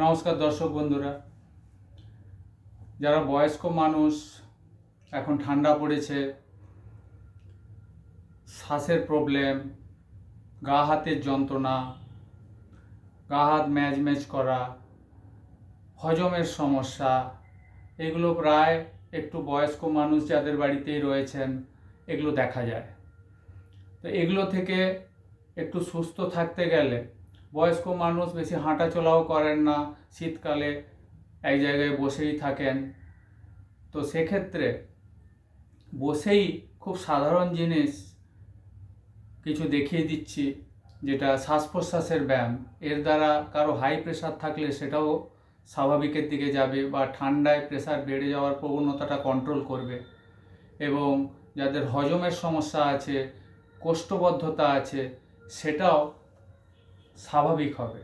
নমস্কার দর্শক বন্ধুরা, যারা বয়স্ক মানুষ, এখন ঠান্ডা পড়েছে, শ্বাসের প্রবলেম, গা হাতের যন্ত্রণা, গা হাত ম্যাজ ম্যাজ করা, হজমের সমস্যা, এগুলো প্রায় একটু বয়স্ক মানুষ যাদের বাড়িতেই রয়েছেন এগুলো দেখা যায়। তো এগুলো থেকে একটু সুস্থ থাকতে গেলে বয়স্ক মানুষ বেশি হাঁটাচলাও করেন না, শীতকালে এক জায়গায় বসেই থাকেন। তো সেক্ষেত্রে বসেই খুব সাধারণ জিনিস কিছু দেখিয়ে দিচ্ছি, যেটা শ্বাস প্রশ্বাসের ব্যায়াম। এর দ্বারা কারো হাই প্রেশার থাকলে সেটাও স্বাভাবিকের দিকে যাবে বা ঠান্ডায় প্রেশার বেড়ে যাওয়ার প্রবণতাটা কন্ট্রোল করবে, এবং যাদের হজমের সমস্যা আছে, কোষ্ঠবদ্ধতা আছে, সেটাও স্বাভাবিক হবে।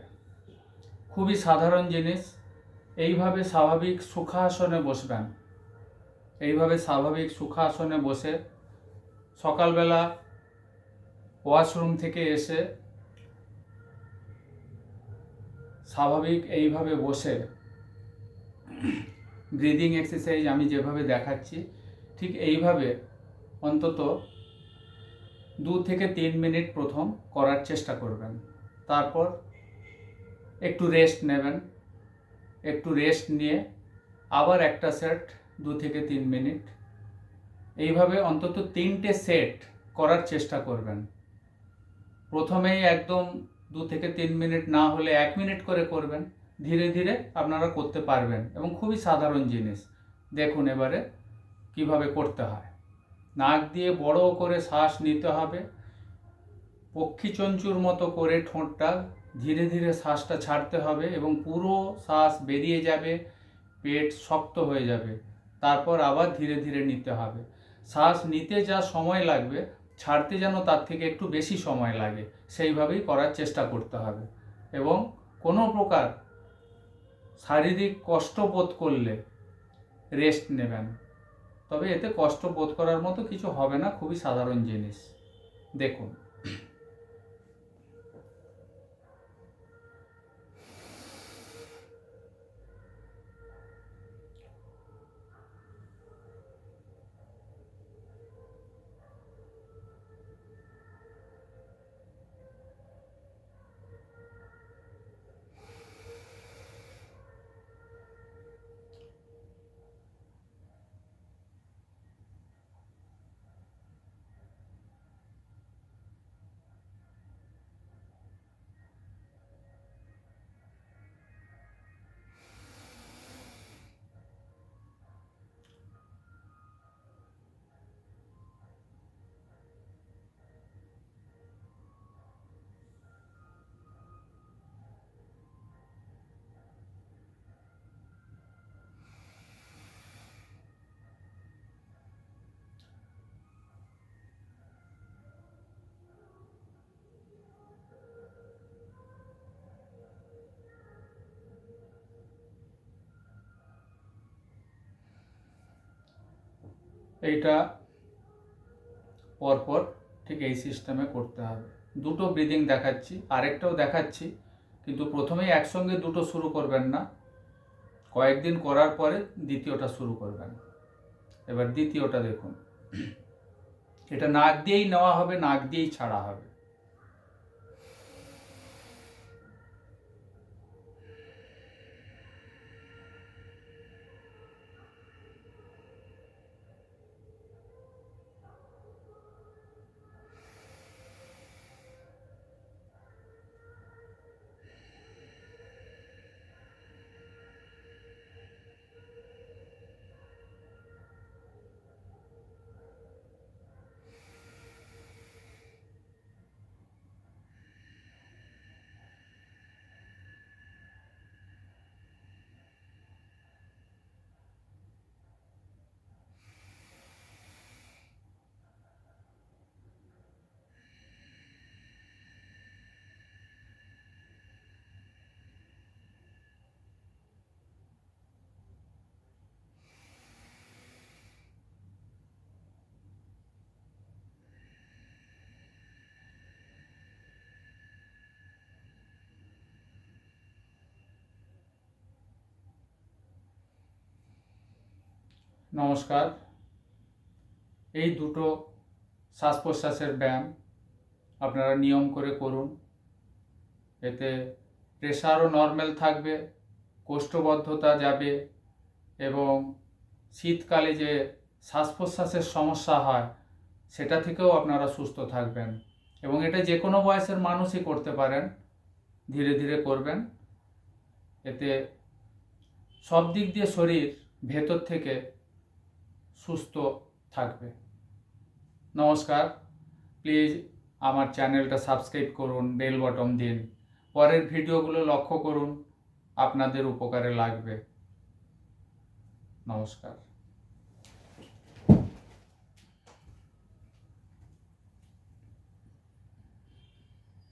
খুবই সাধারণ জিনিস। এইভাবে স্বাভাবিক সুখাসনে বসবেন। এইভাবে স্বাভাবিক সুখাসনে বসে সকালবেলা ওয়াশরুম থেকে এসে স্বাভাবিক এইভাবে বসে ব্রিদিং এক্সারসাইজ আমি যেভাবে দেখাচ্ছি ঠিক এইভাবে অন্তত 2 থেকে 3 মিনিট প্রথম করার চেষ্টা করবেন। তারপর একটু রেস্ট নেবেন। একটু রেস্ট নিয়ে আবার একটা সেট 2 থেকে 3 মিনিট, এইভাবে অন্তত 3টে সেট করার চেষ্টা করবেন। প্রথমেই একদম 2 থেকে 3 মিনিট না হলে 1 মিনিট করে করবেন। ধীরে ধীরে আপনারা করতে পারবেন এবং খুবই সাধারণ জিনিস। দেখুন এবারে কিভাবে করতে হয়। নাক দিয়ে বড় করে শ্বাস নিতে হবে, পক্ষীচঞ্চুর মতো করে ঠোঁটটা ধীরে ধীরে শ্বাসটা ছাড়তে হবে এবং পুরো শ্বাস বেরিয়ে যাবে, পেট শক্ত হয়ে যাবে। তারপর আবার ধীরে ধীরে নিতে হবে। শ্বাস নিতে যা সময় লাগবে ছাড়তে যেন তার থেকে একটু বেশি সময় লাগে, সেইভাবেই করার চেষ্টা করতে হবে। এবং কোনো প্রকার শারীরিক কষ্ট বোধ করলে রেস্ট নেবেন। তবে এতে কষ্ট বোধ করার মতো কিছু হবে না, খুবই সাধারণ জিনিস। দেখুন। এইটা পরপর ঠিক এই সিস্টেমে করতে হবে। দুটো ব্রিদিং দেখাচ্ছি, আরেকটাও দেখাচ্ছি, কিন্তু প্রথমেই একসঙ্গে দুটো শুরু করবেন না। কয়েকদিন করার পরে দ্বিতীয়টা শুরু করবেন। এবার দ্বিতীয়টা দেখুন। এটা নাক দিয়েই নেওয়া হবে, নাক দিয়েই ছাড়া হবে। নমস্কার। এই দুটো শ্বাস প্রশ্বাসের ব্যায়াম আপনারা নিয়ম করে করুন। এতে প্রেশারও নর্মাল থাকবে, কোষ্ঠবদ্ধতা যাবে এবং শীতকালে যে শ্বাস প্রশ্বাসের সমস্যা হয় সেটা থেকেও আপনারা সুস্থ থাকবেন। এবং এটা যে কোনো বয়সের মানুষই করতে পারেন, ধীরে ধীরে করবেন। এতে সব দিক দিয়ে শরীর ভেতর থেকে সুস্থ থাকবে। নমস্কার। প্লিজ আমার চ্যানেলটা সাবস্ক্রাইব করুন, বেল বটন দিন, পরের ভিডিওগুলো লক্ষ্য করুন, আপনাদের উপকারে লাগবে। নমস্কার।